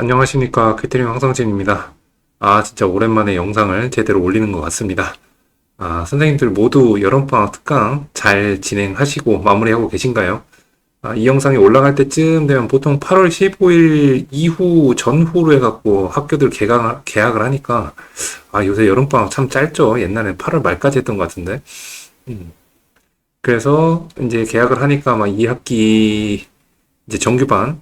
안녕하십니까. 캐터링 황성진입니다. 진짜 오랜만에 영상을 제대로 올리는 것 같습니다. 선생님들 모두 여름방학 특강 잘 진행하시고 마무리하고 계신가요? 이 영상이 올라갈 때쯤 되면 보통 8월 15일 이후 전후로 해갖고 학교들 개학을 하니까, 요새 여름방학 참 짧죠. 옛날엔 8월 말까지 했던 것 같은데. 음, 그래서 이제 개학을 하니까 막 2학기 이제 정규반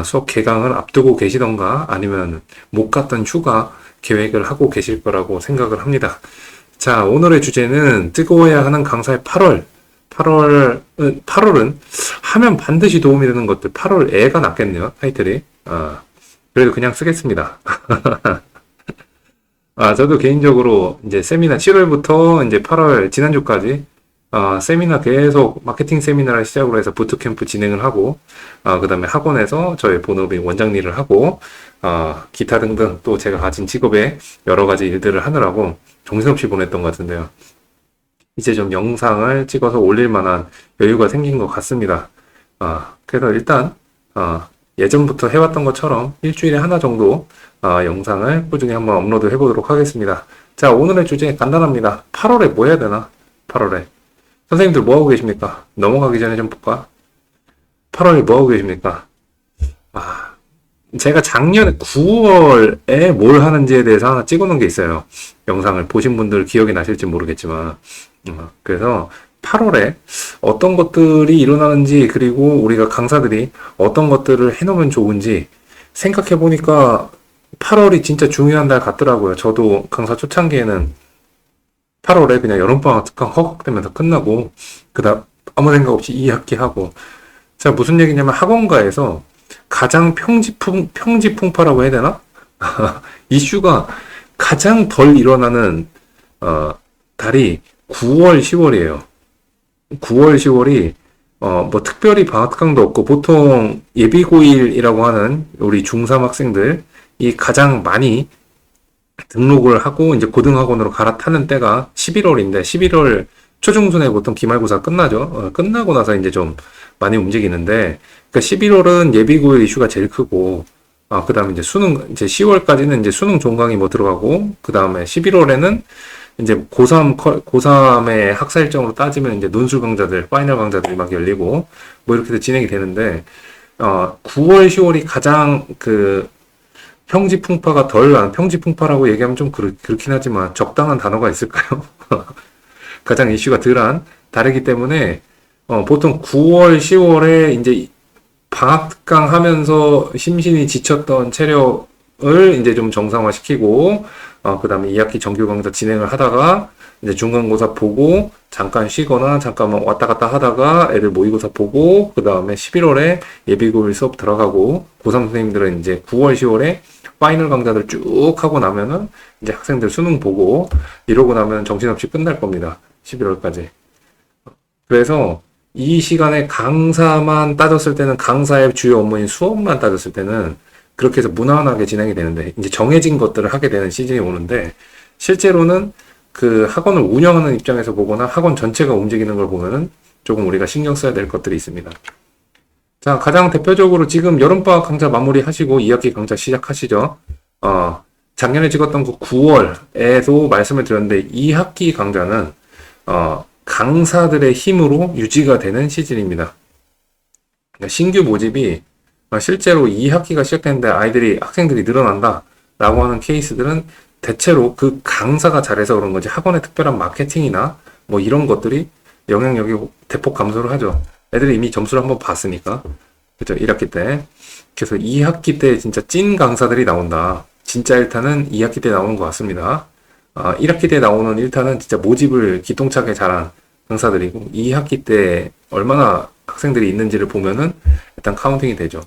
수업 개강을 앞두고 계시던가 아니면 못 갔던 휴가 계획을 하고 계실 거라고 생각을 합니다. 자, 오늘의 주제는 뜨거워야 하는 강사의 8월. 8월은 하면 반드시 도움이 되는 것들. 8월 애가 낫겠네요, 타이틀이. 그래도 그냥 쓰겠습니다. 저도 개인적으로 이제 세미나 7월부터 이제 8월 지난주까지 세미나 계속 마케팅 세미나를 시작으로 해서 부트캠프 진행을 하고, 그 다음에 학원에서 저의 본업인 원장 일을 하고, 기타 등등 또 제가 가진 직업에 여러 가지 일들을 하느라고 정신없이 보냈던 것 같은데요. 이제 좀 영상을 찍어서 올릴 만한 여유가 생긴 것 같습니다. 그래서 일단, 예전부터 해왔던 것처럼 일주일에 하나 정도, 영상을 꾸준히 한번 업로드 해보도록 하겠습니다. 자, 오늘의 주제 간단합니다. 8월에 뭐 해야 되나? 8월에. 선생님들 뭐 하고 계십니까? 넘어가기 전에 좀 볼까? 8월에 뭐 하고 계십니까? 제가 작년에 9월에 뭘 하는지에 대해서 하나 찍어 놓은 게 있어요. 영상을 보신 분들 기억이 나실지 모르겠지만. 그래서 8월에 어떤 것들이 일어나는지, 그리고 우리가 강사들이 어떤 것들을 해놓으면 좋은지 생각해 보니까 8월이 진짜 중요한 달 같더라고요. 저도 강사 초창기에는 8월에 그냥 여름방학 특강 허걱대면서 끝나고, 그다음 아무 생각 없이 2학기 하고. 자, 무슨 얘기냐면 학원가에서 가장 평지풍파라고 해야 되나? 이슈가 가장 덜 일어나는 달이 9월, 10월이에요. 9월, 10월이 뭐 특별히 방학 특강도 없고, 보통 예비고일이라고 하는 우리 중3 학생들이 가장 많이 등록을 하고 이제 고등학원으로 갈아타는 때가 11월인데, 11월 초중순에 보통 기말고사 끝나죠. 끝나고 나서 이제 좀 많이 움직이는데, 그러니까 11월은 예비고일 이슈가 제일 크고, 그 다음에 이제 수능, 이제 10월까지는 이제 수능 종강이 뭐 들어가고, 그 다음에 11월에는 이제 고3의 학사 일정으로 따지면 이제 논술 강좌들, 파이널 강좌들이 막 열리고, 뭐 이렇게 진행이 되는데, 9월, 10월이 가장 평지풍파가 덜 난, 평지풍파라고 얘기하면 좀 그렇긴 하지만 적당한 단어가 있을까요? 가장 이슈가 덜한 달이기 때문에, 보통 9월, 10월에 이제 방학 특강 하면서 심신이 지쳤던 체력을 이제 좀 정상화시키고, 그 다음에 2학기 정규 강좌 진행을 하다가, 이제 중간고사 보고, 잠깐 쉬거나, 잠깐만 왔다 갔다 하다가 애들 모의고사 보고, 그 다음에 11월에 예비고일 수업 들어가고, 고3 선생님들은 이제 9월, 10월에 파이널 강좌들 쭉 하고 나면은, 이제 학생들 수능 보고, 이러고 나면 정신없이 끝날 겁니다. 11월까지. 그래서, 이 시간에 강사만 따졌을 때는, 강사의 주요 업무인 수업만 따졌을 때는 그렇게 해서 무난하게 진행이 되는데, 이제 정해진 것들을 하게 되는 시즌이 오는데, 실제로는 그 학원을 운영하는 입장에서 보거나 학원 전체가 움직이는 걸 보면은 조금 우리가 신경 써야 될 것들이 있습니다. 자, 가장 대표적으로 지금 여름방학 강좌 마무리 하시고 2학기 강좌 시작하시죠. 작년에 찍었던 그 9월에도 말씀을 드렸는데, 2학기 강좌는 강사들의 힘으로 유지가 되는 시즌입니다. 그러니까 신규 모집이 실제로 2학기가 시작했는데 학생들이 늘어난다 라고 하는 케이스들은 대체로 그 강사가 잘해서 그런 거지, 학원의 특별한 마케팅이나 뭐 이런 것들이 영향력이 대폭 감소를 하죠. 애들이 이미 점수를 한번 봤으니까. 그죠? 1학기 때. 그래서 2학기 때 진짜 찐 강사들이 나온다. 진짜 1타는 2학기 때 나오는 것 같습니다. 1학기 때 나오는 1타는 진짜 모집을 기똥차게 잘한 강사들이고, 2학기 때 얼마나 학생들이 있는지를 보면은 일단 카운팅이 되죠.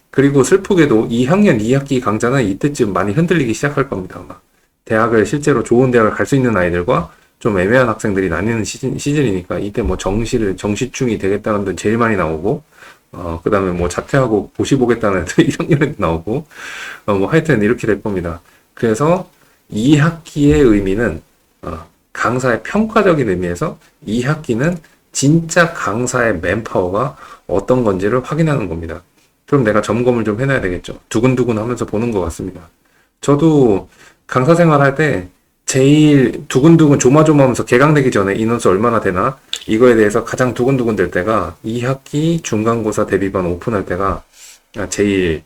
그리고 슬프게도 2학년 2학기 강좌는 이때쯤 많이 흔들리기 시작할 겁니다. 대학을 실제로 좋은 대학을 갈 수 있는 아이들과 좀 애매한 학생들이 나뉘는 시즌이니까, 이때 뭐 정시충이 되겠다는 데 제일 많이 나오고, 그 다음에 뭐 자퇴하고 고시 보겠다는 애들 1학년에도 나오고, 뭐 하여튼 이렇게 될 겁니다. 그래서 2학기의 의미는, 강사의 평가적인 의미에서 2학기는 진짜 강사의 맨파워가 어떤 건지를 확인하는 겁니다. 그럼 내가 점검을 좀 해놔야 되겠죠. 두근두근 하면서 보는 것 같습니다. 저도 강사 생활할 때 제일 두근두근 조마조마하면서 개강되기 전에 인원수 얼마나 되나 이거에 대해서 가장 두근두근 될 때가 2학기 중간고사 대비반 오픈할 때가 제일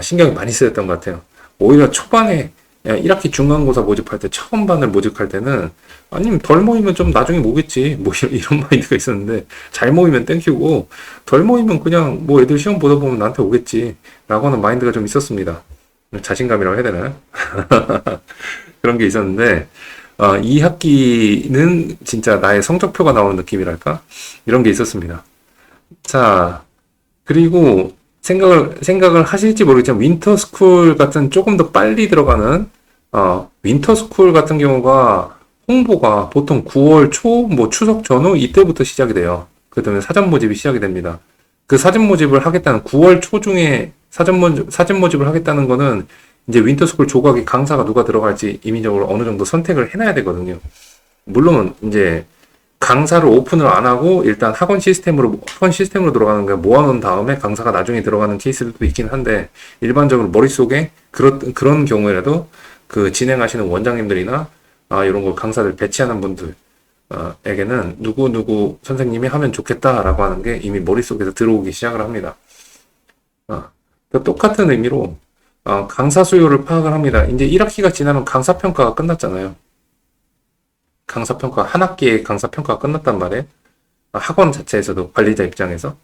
신경이 많이 쓰였던 것 같아요. 오히려 초반에 1학기 중간고사 모집할 때 처음 반을 모집할 때는 아니면 덜 모이면 좀 나중에 모겠지 뭐 이런 마인드가 있었는데 잘 모이면 땡큐고 덜 모이면 그냥 뭐 애들 시험 보다 보면 나한테 오겠지 라고 하는 마인드가 좀 있었습니다. 자신감이라고 해야 되나요? 그런 게 있었는데 2학기는 진짜 나의 성적표가 나오는 느낌이랄까? 이런 게 있었습니다. 자, 그리고 생각을 하실지 모르겠지만 윈터스쿨 같은 조금 더 빨리 들어가는 윈터스쿨 같은 경우가 홍보가 보통 9월 초, 뭐 추석 전후 이때부터 시작이 돼요. 그 다음에 사전 모집이 시작이 됩니다. 그 사전 모집을 하겠다는 9월 초 중에 사전 모집을 하겠다는 거는 이제 윈터스쿨 조각이 강사가 누가 들어갈지 임의적으로 어느 정도 선택을 해놔야 되거든요. 물론 이제 강사를 오픈을 안 하고 일단 학원 시스템으로 들어가는 거 모아놓은 다음에 강사가 나중에 들어가는 케이스들도 있긴 한데 일반적으로 머릿속에 그런 경우에라도 그 진행하시는 원장님들이나 이런 거 강사들 배치하는 분들 에게는 누구 선생님이 하면 좋겠다라고 하는 게 이미 머릿속에서 들어오기 시작을 합니다. 똑같은 의미로 강사 수요를 파악을 합니다. 이제 1학기가 지나면 강사 평가가 끝났잖아요. 강사 평가 한 학기의 강사 평가가 끝났단 말이에요. 학원 자체에서도 관리자 입장에서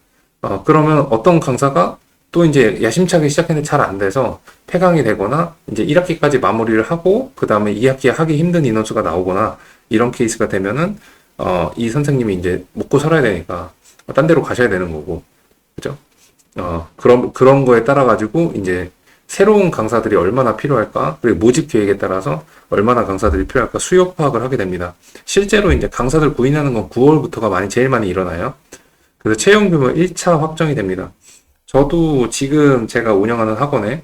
그러면 어떤 강사가 또 이제 야심차게 시작했는데 잘 안 돼서 폐강이 되거나 이제 1학기까지 마무리를 하고 그 다음에 2학기에 하기 힘든 인원수가 나오거나 이런 케이스가 되면은 이 선생님이 이제 먹고 살아야 되니까 딴 데로 가셔야 되는 거고, 그죠? 그런 거에 따라 가지고 이제 새로운 강사들이 얼마나 필요할까, 그리고 모집 계획에 따라서 얼마나 강사들이 필요할까 수요 파악을 하게 됩니다. 실제로 이제 강사들 구인하는 건 9월부터가 제일 많이 일어나요. 그래서 채용 규모 1차 확정이 됩니다. 저도 지금 제가 운영하는 학원에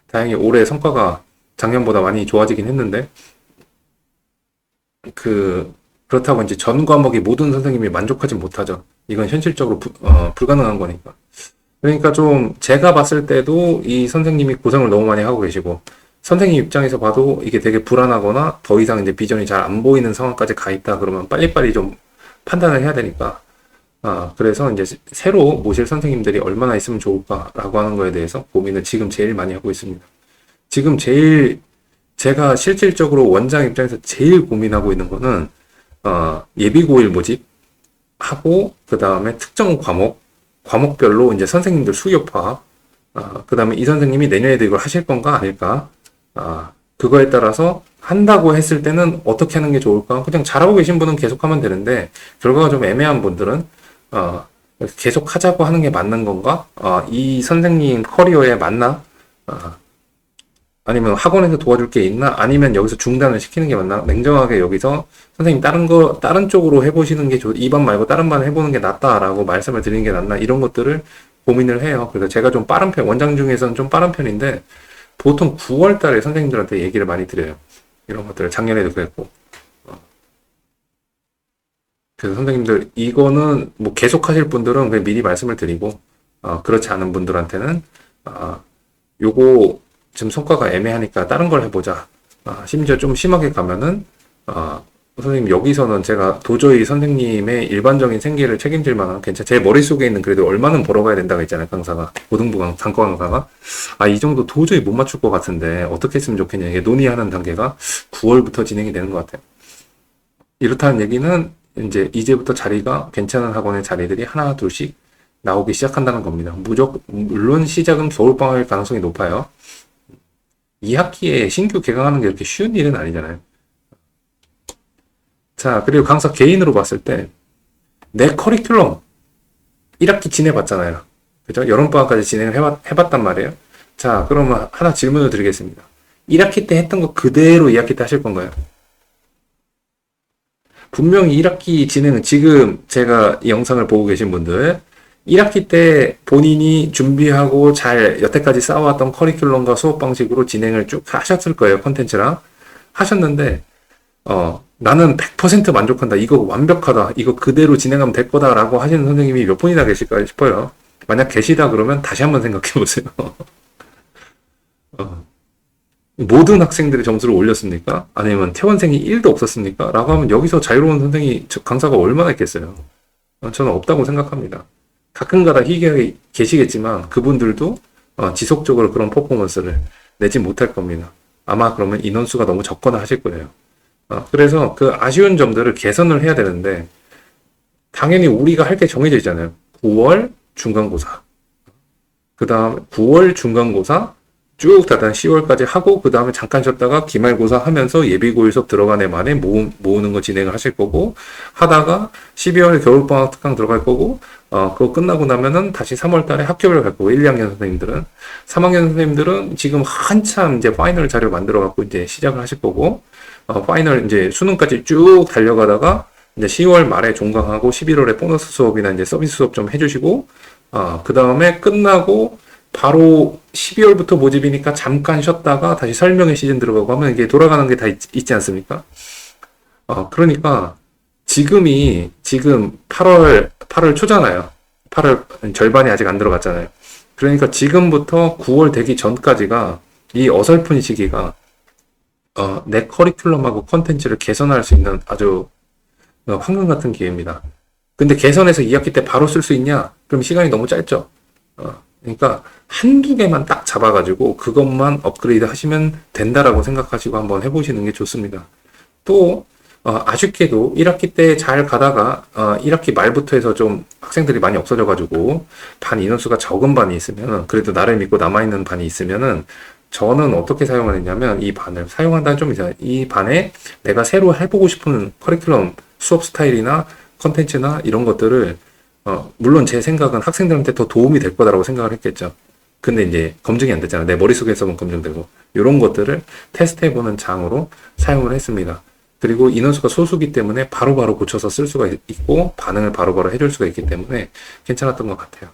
다행히 올해 성과가 작년보다 많이 좋아지긴 했는데 그렇다고 이제 전 과목이 모든 선생님이 만족하지 못하죠. 이건 현실적으로 불가능한 거니까. 그러니까 좀 제가 봤을 때도 이 선생님이 고생을 너무 많이 하고 계시고 선생님 입장에서 봐도 이게 되게 불안하거나 더 이상 이제 비전이 잘 안 보이는 상황까지 가 있다 그러면 빨리빨리 좀 판단을 해야 되니까 그래서 이제 새로 모실 선생님들이 얼마나 있으면 좋을까라고 하는 거에 대해서 고민을 지금 제일 많이 하고 있습니다. 지금 제가 실질적으로 원장 입장에서 제일 고민하고 있는 거는 예비고일 모집하고 그 다음에 특정 과목별로 이제 선생님들 수요 파악, 그 다음에 이 선생님이 내년에도 이걸 하실 건가 아닐까, 그거에 따라서 한다고 했을 때는 어떻게 하는 게 좋을까? 그냥 잘하고 계신 분은 계속 하면 되는데 결과가 좀 애매한 분들은 계속 하자고 하는 게 맞는 건가? 이 선생님 커리어에 맞나? 아니면 학원에서 도와줄 게 있나? 아니면 여기서 중단을 시키는 게 맞나? 냉정하게 여기서 선생님 다른 쪽으로 해보시는 게 이 반 말고 다른 반 해보는 게 낫다라고 말씀을 드리는 게 낫나? 이런 것들을 고민을 해요. 그래서 제가 좀 빠른 원장 중에서는 좀 빠른 편인데 보통 9월 달에 선생님들한테 얘기를 많이 드려요. 이런 것들을 작년에도 그랬고. 그래서 선생님들 이거는 뭐 계속 하실 분들은 그냥 미리 말씀을 드리고 그렇지 않은 분들한테는 요거 지금 성과가 애매하니까 다른 걸 해보자. 심지어 좀 심하게 가면은 선생님 여기서는 제가 도저히 선생님의 일반적인 생계를 책임질 만한 제 머릿속에 있는 그래도 얼마는 벌어가야 된다고 했잖아요. 강사가 고등부 단과 강사가 이 정도 도저히 못 맞출 것 같은데 어떻게 했으면 좋겠냐 이게 논의하는 단계가 9월부터 진행이 되는 것 같아요. 이렇다는 얘기는 이제부터 자리가 괜찮은 학원의 자리들이 하나 둘씩 나오기 시작한다는 겁니다. 물론 시작은 겨울방학일 가능성이 높아요. 2학기에 신규 개강하는 게 이렇게 쉬운 일은 아니잖아요. 자, 그리고 강사 개인으로 봤을 때 내 커리큘럼 1학기 지내봤잖아요. 그죠? 여름방학까지 진행을 해봤단 말이에요. 자, 그러면 하나 질문을 드리겠습니다. 1학기 때 했던 거 그대로 2학기 때 하실 건가요? 분명히 1학기 진행은 지금 제가 이 영상을 보고 계신 분들 1학기 때 본인이 준비하고 잘 여태까지 쌓아왔던 커리큘럼과 수업 방식으로 진행을 쭉 하셨을 거예요. 컨텐츠랑 하셨는데 나는 100% 만족한다. 이거 완벽하다. 이거 그대로 진행하면 될 거다 라고 하시는 선생님이 몇 분이나 계실까 싶어요. 만약 계시다 그러면 다시 한번 생각해 보세요. 어, 모든 학생들의 점수를 올렸습니까? 아니면 퇴원생이 1도 없었습니까? 라고 하면 여기서 자유로운 선생이, 강사가 얼마나 있겠어요? 저는 없다고 생각합니다. 가끔가다 희귀하게 계시겠지만 그분들도 지속적으로 그런 퍼포먼스를 내지 못할 겁니다. 아마 그러면 인원수가 너무 적거나 하실 거예요. 그래서 그 아쉬운 점들을 개선을 해야 되는데 당연히 우리가 할 게 정해져 있잖아요. 9월 중간고사, 그 다음 9월 중간고사 쭉 다단 10월까지 하고 그 다음에 잠깐 쉬었다가 기말고사 하면서 예비고일 수업 들어간 애 만에 모으는 거 진행을 하실 거고, 하다가 12월에 겨울방학 특강 들어갈 거고, 그거 끝나고 나면은 다시 3월 달에 학교별 갈 거고, 1, 2학년 선생님들은. 3학년 선생님들은 지금 한참 이제 파이널 자료 만들어 갖고 이제 시작을 하실 거고, 파이널 이제 수능까지 쭉 달려가다가 이제 10월 말에 종강하고 11월에 보너스 수업이나 이제 서비스 수업 좀 해주시고, 그 다음에 끝나고 바로 12월부터 모집이니까 잠깐 쉬었다가 다시 설명회 시즌 들어가고 하면 이게 돌아가는 게 다 있지 않습니까? 그러니까 지금 8월 초잖아요. 8월 절반이 아직 안 들어갔잖아요. 그러니까 지금부터 9월 되기 전까지가 이 어설픈 시기가 내 커리큘럼하고 컨텐츠를 개선할 수 있는 아주 황금 같은 기회입니다. 근데 개선해서 2학기 때 바로 쓸 수 있냐? 그럼 시간이 너무 짧죠. 그러니까 한두 개만 딱 잡아가지고 그것만 업그레이드 하시면 된다라고 생각하시고 한번 해보시는 게 좋습니다. 또 아쉽게도 1학기 때 잘 가다가 1학기 말부터 해서 좀 학생들이 많이 없어져가지고 반 인원수가 적은 반이 있으면, 그래도 나를 믿고 남아있는 반이 있으면은 저는 어떻게 사용을 했냐면, 이 반을 사용한다는 좀 이상해요. 이 반에 내가 새로 해보고 싶은 커리큘럼 수업 스타일이나 컨텐츠나 이런 것들을 물론 제 생각은 학생들한테 더 도움이 될 거다라고 생각을 했겠죠. 근데 이제 검증이 안 됐잖아. 내 머릿속에서만 검증되고. 이런 것들을 테스트해보는 장으로 사용을 했습니다. 그리고 인원수가 소수기 때문에 바로바로 고쳐서 쓸 수가 있고 반응을 바로바로 해줄 수가 있기 때문에 괜찮았던 것 같아요.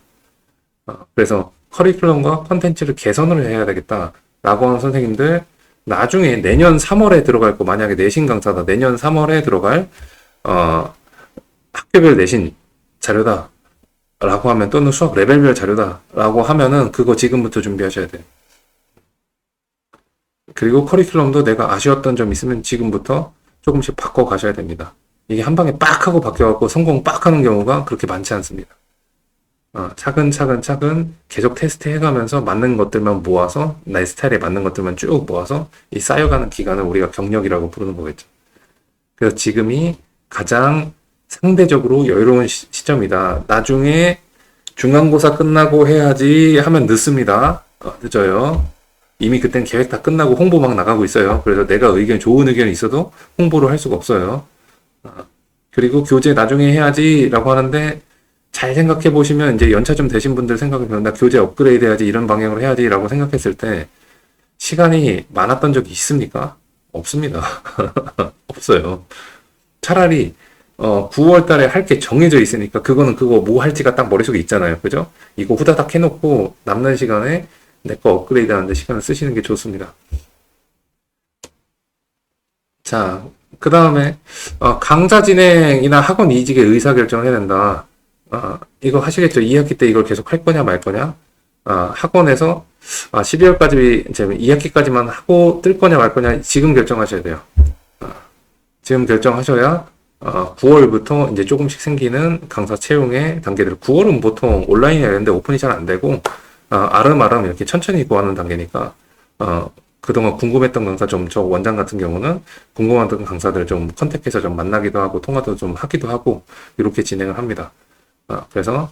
그래서 커리큘럼과 컨텐츠를 개선을 해야 되겠다라고 하는 선생님들, 나중에 내년 3월에 들어갈 거, 만약에 내신 강사다. 내년 3월에 들어갈 학교별 내신 자료다 라고 하면, 또는 수학 레벨별 자료다 라고 하면은 그거 지금부터 준비하셔야 돼요. 그리고 커리큘럼도 내가 아쉬웠던 점 있으면 지금부터 조금씩 바꿔 가셔야 됩니다. 이게 한 방에 빡 하고 바뀌어갖고 성공 빡 하는 경우가 그렇게 많지 않습니다. 차근차근 계속 테스트 해가면서 맞는 것들만 모아서, 나의 스타일에 맞는 것들만 쭉 모아서 이 쌓여가는 기간을 우리가 경력이라고 부르는 거겠죠. 그래서 지금이 가장 상대적으로 여유로운 시점이다. 나중에 중간고사 끝나고 해야지 하면 늦습니다. 늦어요. 이미 그땐 계획 다 끝나고 홍보 막 나가고 있어요. 그래서 내가 좋은 의견이 있어도 홍보를 할 수가 없어요. 그리고 교재 나중에 해야지 라고 하는데, 잘 생각해 보시면 이제 연차 좀 되신 분들 생각해보면 나 교재 업그레이드 해야지, 이런 방향으로 해야지 라고 생각했을 때 시간이 많았던 적이 있습니까? 없습니다. 없어요. 차라리 9월 달에 할 게 정해져 있으니까 그거는 그거 뭐 할지가 딱 머릿속에 있잖아요. 그죠? 이거 후다닥 해놓고 남는 시간에 내 거 업그레이드 하는데 시간을 쓰시는 게 좋습니다. 자, 그 다음에 강좌 진행이나 학원 이직의 의사결정을 해야 된다. 이거 하시겠죠? 2학기 때 이걸 계속 할 거냐 말 거냐? 학원에서 12월까지 이제 2학기까지만 하고 뜰 거냐 말 거냐 지금 결정하셔야 돼요. 지금 결정하셔야 9월부터 이제 조금씩 생기는 강사 채용의 단계들. 9월은 보통 온라인이라 했는데 오픈이 잘 안 되고 아름아름 이렇게 천천히 구하는 단계니까 그동안 궁금했던 강사, 좀 저 원장 같은 경우는 궁금했던 강사들 좀 컨택해서 좀 만나기도 하고 통화도 좀 하기도 하고 이렇게 진행을 합니다. 그래서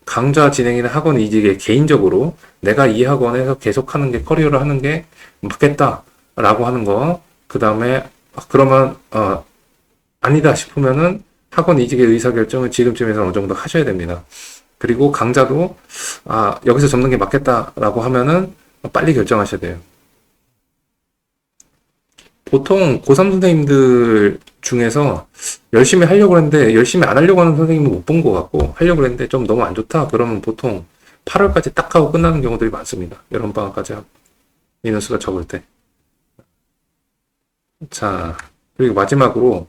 강좌 진행이나 학원 이직에 개인적으로 내가 이 학원에서 계속하는 게, 커리어를 하는 게 맞겠다라고 하는 거, 그 다음에 그러면 아니다 싶으면은 학원 이직의 의사결정을 지금쯤에서 어느 정도 하셔야 됩니다. 그리고 강좌도 여기서 접는 게 맞겠다라고 하면은 빨리 결정하셔야 돼요. 보통 고3 선생님들 중에서 열심히 하려고 했는데 열심히 안 하려고 하는 선생님은 못 본 것 같고, 하려고 했는데 좀 너무 안 좋다 그러면 보통 8월까지 딱 하고 끝나는 경우들이 많습니다. 여름방학까지 하고 인원수가 적을 때. 자, 그리고 마지막으로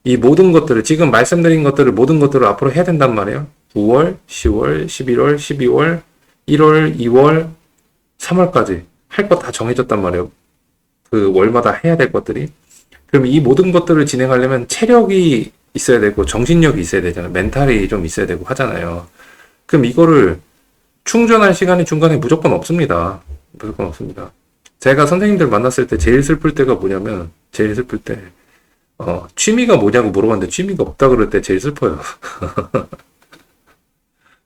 이 모든 것들을, 지금 말씀드린 것들을, 모든 것들을 앞으로 해야 된단 말이에요. 9월, 10월, 11월, 12월, 1월, 2월, 3월까지 할 거 다 정해졌단 말이에요. 그 월마다 해야 될 것들이. 그럼 이 모든 것들을 진행하려면 체력이 있어야 되고 정신력이 있어야 되잖아요. 멘탈이 좀 있어야 되고 하잖아요. 그럼 이거를 충전할 시간이 중간에 무조건 없습니다. 무조건 없습니다. 제가 선생님들 만났을 때 제일 슬플 때가 뭐냐면, 제일 슬플 때, 취미가 뭐냐고 물어봤는데 취미가 없다 그럴 때 제일 슬퍼요.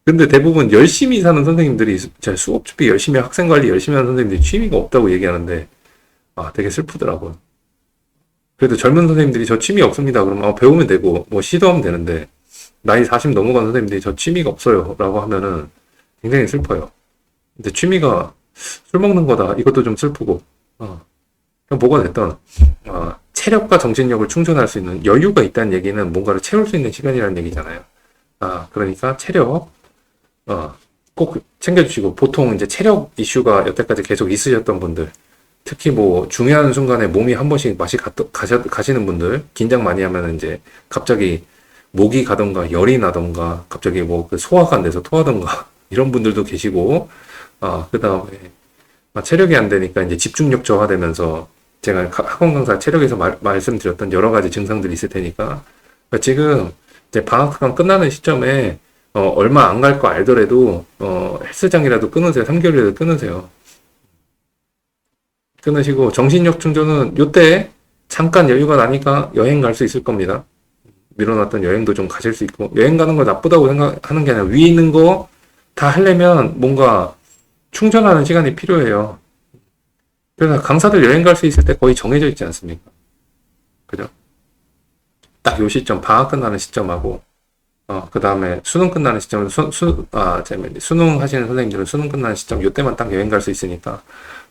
근데 대부분 열심히 사는 선생님들이, 수업 준비 열심히 학생 관리 열심히 하는 선생님들이 취미가 없다고 얘기하는데, 되게 슬프더라고요. 그래도 젊은 선생님들이 저 취미 없습니다. 그러면 배우면 되고, 뭐 시도하면 되는데, 나이 40 넘어간 선생님들이 저 취미가 없어요. 라고 하면은 굉장히 슬퍼요. 근데 취미가 술 먹는 거다. 이것도 좀 슬프고, 그냥 뭐가 됐든, 체력과 정신력을 충전할 수 있는 여유가 있다는 얘기는 뭔가를 채울 수 있는 시간이라는 얘기잖아요. 그러니까 체력, 꼭 챙겨주시고, 보통 이제 체력 이슈가 여태까지 계속 있으셨던 분들, 특히 뭐 중요한 순간에 몸이 한 번씩 맛이 가시는 분들, 긴장 많이 하면 이제 갑자기 목이 가던가 열이 나던가 갑자기 뭐 그 소화가 안 돼서 토하던가 이런 분들도 계시고, 그 다음에 체력이 안 되니까 이제 집중력 저하되면서 제가 학원 강사 체력에서 말씀드렸던 여러 가지 증상들이 있을 테니까, 그러니까 지금 이제 방학간 끝나는 시점에 얼마 안 갈 거 알더라도 헬스장이라도 끊으세요. 3개월이라도 끊으세요. 끊으시고 정신력 충전은 요때 잠깐 여유가 나니까 여행 갈 수 있을 겁니다. 미뤄놨던 여행도 좀 가실 수 있고, 여행 가는 거 나쁘다고 생각하는 게 아니라 위에 있는 거 다 하려면 뭔가 충전하는 시간이 필요해요. 그래서 강사들 여행 갈 수 있을 때 거의 정해져 있지 않습니까? 그죠? 딱 요 시점, 방학 끝나는 시점하고, 그 다음에 수능 끝나는 시점, 수능 하시는 선생님들은 수능 끝나는 시점, 요때만 딱 여행 갈 수 있으니까,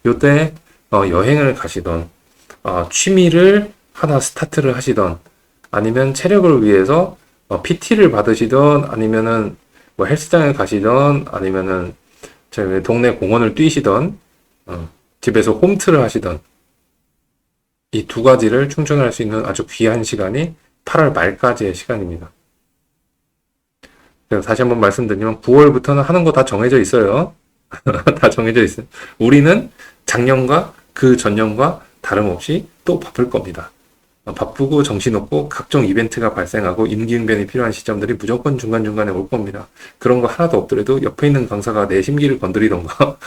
요때, 여행을 가시던, 취미를 하나 스타트를 하시던, 아니면 체력을 위해서, PT를 받으시던, 아니면은, 뭐 헬스장에 가시던, 아니면은, 저희 동네 공원을 뛰시던, 집에서 홈트를 하시던, 이 두 가지를 충전할 수 있는 아주 귀한 시간이 8월 말까지의 시간입니다. 그래서 다시 한번 말씀드리면 9월부터는 하는 거 다 정해져 있어요. 다 정해져 있어요. 우리는 작년과 그 전년과 다름없이 또 바쁠 겁니다. 바쁘고 정신없고 각종 이벤트가 발생하고 임기응변이 필요한 시점들이 무조건 중간중간에 올 겁니다. 그런 거 하나도 없더라도 옆에 있는 강사가 내 심기를 건드리던가,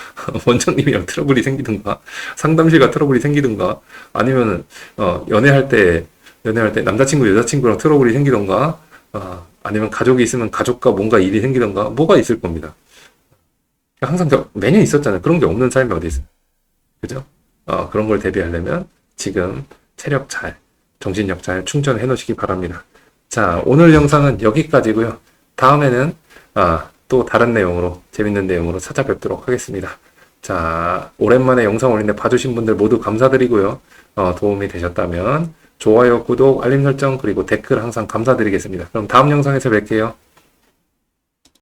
원장님이랑 트러블이 생기든가, 상담실과 트러블이 생기든가, 아니면은 연애할 때 남자친구 여자친구랑 트러블이 생기던가, 아니면 가족이 있으면 가족과 뭔가 일이 생기던가, 뭐가 있을 겁니다. 항상 매년 있었잖아요. 그런 게 없는 삶이 어디 있어요. 그죠? 그런 걸 대비하려면 지금 체력 잘, 정신력 잘 충전해 놓으시기 바랍니다. 자, 오늘 영상은 여기까지고요. 다음에는 또 다른 내용으로, 재밌는 내용으로 찾아뵙도록 하겠습니다. 자, 오랜만에 영상 올리는데 봐주신 분들 모두 감사드리고요. 도움이 되셨다면 좋아요, 구독, 알림 설정, 그리고 댓글 항상 감사드리겠습니다. 그럼 다음 영상에서 뵐게요.